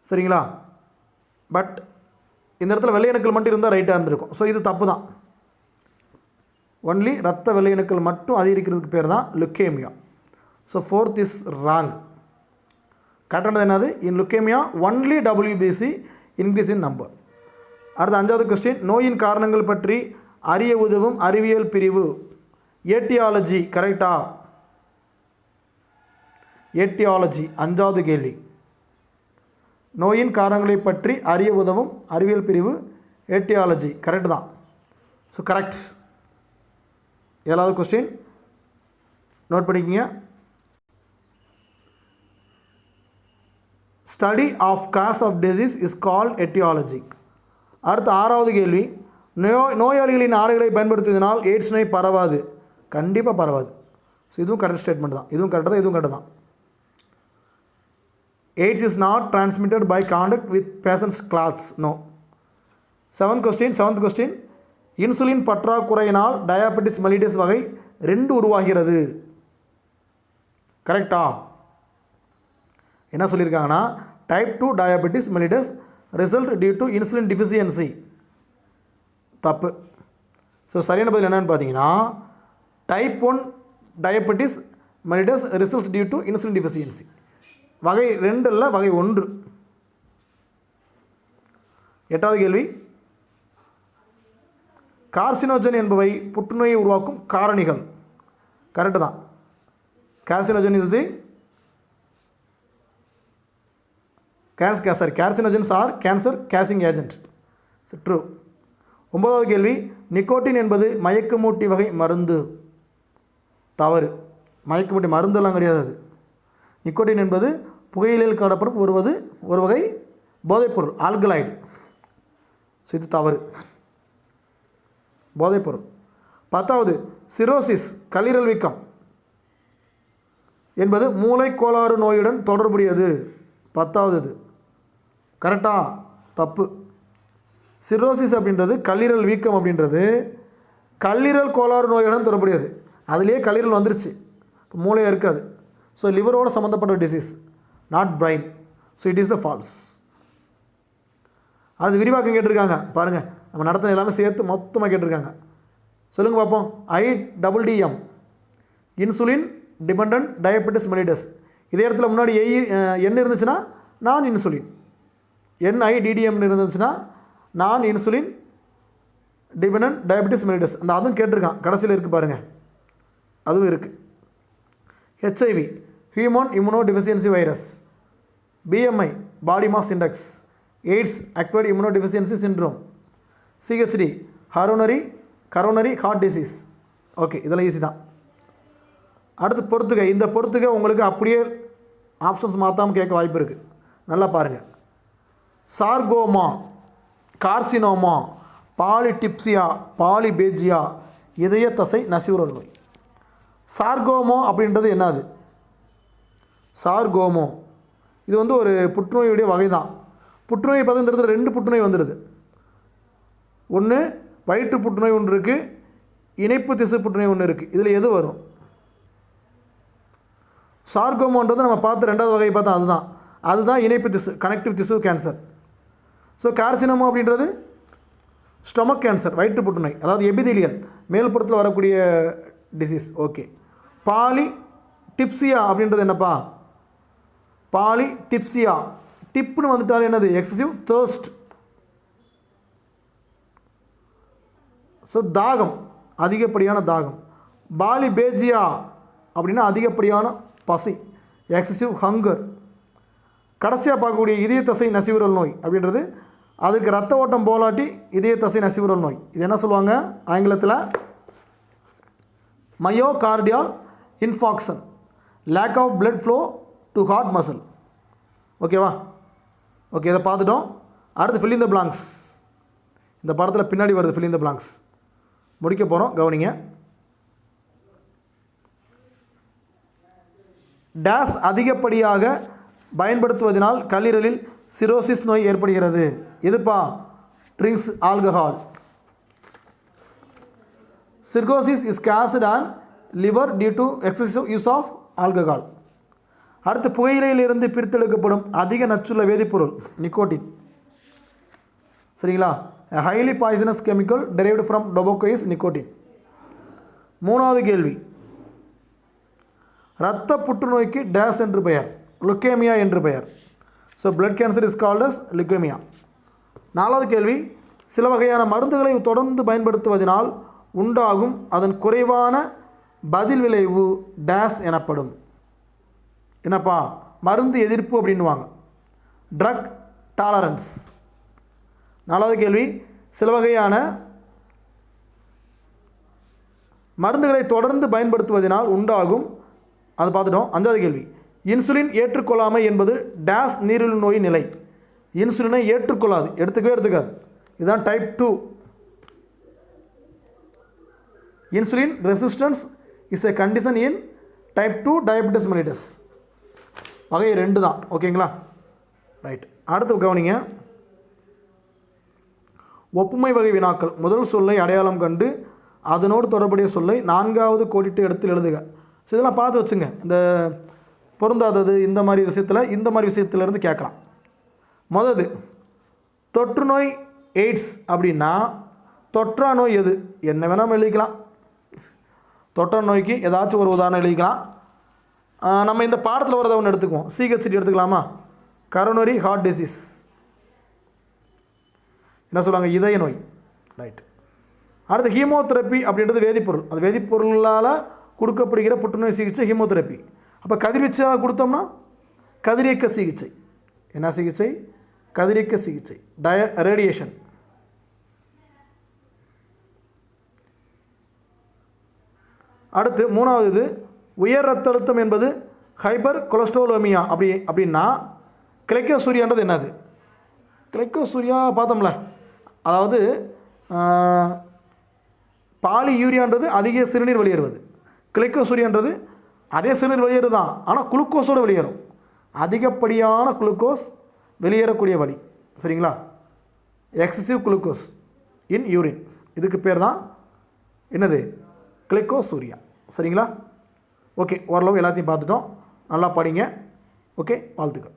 சரிங்களா? பட் இந்த இடத்துல வெள்ளை அணுக்கள் மட்டும் இருந்தால் ரைட்டாக இருந்திருக்கும். ஸோ இது தப்பு தான். ஒன்லி இரத்த வெள்ளை அணுக்கள் மட்டும் அதிகரிக்கிறதுக்கு பேர் தான் leukaemia. So fourth is wrong. கரெக்டானது என்னது? In leukaemia only WBC increase in number. அடுத்த அஞ்சாவது கொஸ்டின், நோயின் காரணங்கள் பற்றி அறிய உதவும் அறிவியல் பிரிவு ஏட்டியாலஜி. கரெக்டா? ஏட்டியாலஜி அஞ்சாவது கேள்வி. நோயின் காரணங்களை பற்றி அறிய உதவும் அறிவியல் பிரிவு ஏட்டியாலஜி. கரெக்டு தான். So correct. ஏழாவது கொஸ்டின் நோட் பண்ணிக்கங்க. Study of cause of disease is called aetiology. அடுத்த ஆறாவது கேள்வி, நோயாளிகளின் ஆடைகளை பயன்படுத்துவதனால் எய்ட்ஸ் நோய் பரவாது. கண்டிப்பாக பரவாது. ஸோ இதுவும் கரெக்ட் ஸ்டேட்மெண்ட் தான். இதுவும் கரெக்டு தான், இதுவும் கரெக்டு தான். AIDS is not transmitted by contact with patient's clothes. No. Seventh question, insulin பற்றாக்குறையினால் டயாபெட்டிஸ் மெலிடஸ் வகை 2 உருவாகிறது. கரெக்டா? என்ன சொல்லியிருக்காங்கன்னா type 2 diabetes mellitus result due to insulin deficiency. தப்பு. ஸோ சரியான பதில் என்னன்னு பார்த்தீங்கன்னா type 1 diabetes mellitus results due to insulin deficiency. வகை 2 இல்லை, வகை 1. எட்டாவது கேள்வி, கார்சினோஜன் என்பவை புற்றுநோயை உருவாக்கும் காரணிகள். கரெக்டு தான். Carcinogen is the carcinogens are cancer causing agent. True. 9வது கேள்வி, நிக்கோட்டின் என்பது மயக்கமூட்டி வகை மருந்து. தவறு. மயக்கமூட்டி மருந்தெல்லாம் கிடையாது. அது நிக்கோட்டின் என்பது புகையிலையில் காணப்படும் ஒரு வகை போதைப்பொருள், ஆல்கலாய்டு. ஸோ இது தவறு, போதைப்பொருள். 10வது, சிரோசிஸ் கல்லீரல் வீக்கம் என்பது மூளை கோளாறு நோயுடன் தொடர்புடையது. 10வது இது. கரெக்டா? தப்பு. சிரோசிஸ் அப்படின்றது கல்லீரல் வீக்கம் அப்படின்றது கல்லீரல் கோளாறு நோயுடன் தொடர்புடையது. அதுலேயே கல்லீரல் வந்துருச்சு, இப்போ மூளையாக இருக்காது. ஸோ லிவரோட சம்மந்தப்பட்ட disease, not brain. So it is the false. அது விரிவாக்கம் கேட்டிருக்காங்க பாருங்கள், நம்ம நடத்தின எல்லாமே சேர்த்து மொத்தமாக கேட்டிருக்காங்க. சொல்லுங்கள் பார்ப்போம். IDDM insulin dependent diabetes mellitus. இதே இடத்துல முன்னாடி என்ன இருந்துச்சுன்னா நான் இன்சுலின், NIDDM இருந்துச்சுன்னா நான் இன்சுலின் டிபெண்டன்ட் டயபெட்டிஸ் மெலிடஸ். அந்த அதுவும் கேட்டிருக்கான், கடைசியில் இருக்குது பாருங்கள், அதுவும் இருக்குது. HIV human immuno deficiency virus. BMI body mass index. AIDS acquired immuno deficiency syndrome. CHD coronary heart disease. Okay, இதெல்லாம் ஈஸி தான். அடுத்து பொறுத்துக. இந்த பொறுத்துக உங்களுக்கு அப்படியே ஆப்ஷன்ஸ் மாற்றாமல் கேட்க வாய்ப்பு இருக்குது. நல்லா பாருங்கள். சார்கோமா, கார்சினோமா, பாலிடிப்சியா, பாலிபேஜியா, இதய தசை நசிவுறல் நோய். சார்கோமோ அப்படின்றது என்னது? சார்கோமோ இது வந்து ஒரு புற்றுநோயுடைய வகை தான். புற்றுநோய் பார்த்தீங்கன்னா 2 புற்றுநோய் வந்துடுது. ஒன்று வயிற்று புற்றுநோய் ஒன்று இருக்குது, இணைப்பு திசு புற்றுநோய் ஒன்று இருக்குது. இதில் எது வரும்? சார்கோமோன்றது நம்ம பார்த்து 2வது வகையை பார்த்தா அதுதான் இணைப்பு திசு, கனெக்டிவ் திசு கேன்சர். ஸோ கார்சினோமா அப்படின்றது ஸ்டொமக் கேன்சர், வயிற்று புற்றுநோய், அதாவது எபிதீலியல் மேல்புறத்தில் வரக்கூடிய டிசீஸ். ஓகே. பாலிடிப்சியா அப்படின்றது என்னப்பா? பாலிடிப்சியா, டிப்னு வந்துட்டால் என்னது? Excessive thirst. ஸோ தாகம், அதிகப்படியான தாகம். பாலிபேஜியா அப்படின்னா அதிகப்படியான பசி, எக்ஸசிவ் ஹங்கர். கடைசியாக பார்க்கக்கூடிய இதய தசை நசிவுறல் நோய் அப்படின்றது அதுக்கு ரத்த ஓட்டம் போலாட்டி இதய தசை நசிவுறல் நோய். இது என்ன சொல்லுவாங்க ஆங்கிலத்தில்? Myocardial infarction. Lack of blood flow to heart muscle. ஓகேவா? ஓகே, இதை பார்த்துட்டோம். அடுத்து fill in the blanks. இந்த படத்தில் பின்னாடி வருது fill in the blanks. முடிக்க போகிறோம், கவனிங்க. டேஸ் அதிகப்படியாக பயன்படுத்துவதனால் கல்லீரலில் சிரோசிஸ் நோய் ஏற்படுகிறது. எதுப்பா? Drinks alcohol. Cirrhosis is caused on liver due to excessive use of alcohol. அடுத்து புகையிலையிலிருந்து பிரித்தெடுக்கப்படும் அதிக நச்சுள்ள வேதிப்பொருள் நிக்கோட்டின். சரிங்களா? A highly poisonous chemical derived from tobacco is nicotine. மூணாவது கேள்வி, இரத்த புற்றுநோய்க்கு டேஸ் என்று பெயர்? லுக்கேமியா என்று பெயர். So blood cancer is called as leukemia. நாலாவது கேள்வி, சில வகையான மருந்துகளை தொடர்ந்து பயன்படுத்துவதனால் உண்டாகும் அதன் குறைவான பதில் விளைவு டேஸ் எனப்படும். என்னப்பா? மருந்து எதிர்ப்பு அப்படின்வாங்க, ட்ரக் டாலரன்ஸ். நாலாவது கேள்வி, சில வகையான மருந்துகளை தொடர்ந்து பயன்படுத்துவதனால் உண்டாகும், அது பார்த்துட்டோம். அஞ்சாவது கேள்வி, இன்சுலின் ஏற்றுக்கொள்ளாமை என்பது டேஸ் நீரிழிவு நோய் நிலை. இன்சுலினை ஏற்றுக்கொள்ளாது, எடுத்துக்காது. இதுதான் type 2. Insulin resistance is a condition in type 2 diabetes mellitus. வகை 2 தான். ஓகேங்களா? ரைட். அடுத்து கவனிங்க. ஒப்புமை வகை வினாக்கள். முதல் சொல்லை அடையாளம் கண்டு அதனோடு தொடர்புடைய சொல்லை 4வது கோடிட்டு இடத்தில் எழுதுக. ஸோ இதெல்லாம் பார்த்து வச்சுங்க. இந்த பொருந்தாதது இந்த மாதிரி விஷயத்துலேருந்து கேட்கலாம். முதது, தொற்று நோய் எய்ட்ஸ் அப்படின்னா தொற்றா நோய் எது? என்ன வேணாமல் எழுதிக்கலாம். தொற்றா நோய்க்கு ஏதாச்சும் ஒரு உதாரணம் எழுதிக்கலாம். நம்ம இந்த பாடத்தில் வரதை ஒன்று எடுத்துக்குவோம். சிஹெச்டி எடுத்துக்கலாமா? Coronary heart disease. என்ன சொல்லுவாங்க? இதய நோய். ரைட். அடுத்து ஹீமோதெரப்பி அப்படின்றது வேதிப்பொருள். அது வேதிப்பொருளால் கொடுக்கப்படுகிற புற்றுநோய் சிகிச்சை ஹீமோதெரப்பி. அப்போ கதிர்வீச்சாக கொடுத்தோம்னா கதிரியக்க சிகிச்சை. என்ன சிகிச்சை? கதிரியக்க சிகிச்சை, ரேடியேஷன். அடுத்து மூணாவது, உயர் ரத்த அழுத்தம் என்பது ஹைப்பர் கொலஸ்ட்ரோலோமியா அப்படின்னா கிளைக்கோசூரியான்றது என்னது? கிளைக்கோசூரியா பார்த்தோம்ல, அதாவது பாலி யூரியான்றது அதிக சிறுநீர் வெளியேறுவது. கிளைக்கோசூரியான்றது அதே சிறுநீர் வெளியேறு தான், ஆனால் குளுக்கோஸோடு வெளியேறும். அதிகப்படியான குளுக்கோஸ் வெளியேறக்கூடிய வழி. சரிங்களா? எக்ஸசிவ் குளுக்கோஸ் இன் யூரின். இதுக்கு பேர் தான் என்னது? கிளைக்கோசூரியா. சரிங்களா? ஓகே, ஓரளவு எல்லாத்தையும் பார்த்துட்டோம். நல்லா படிங்க. ஓகே, வாழ்த்துக்கள்.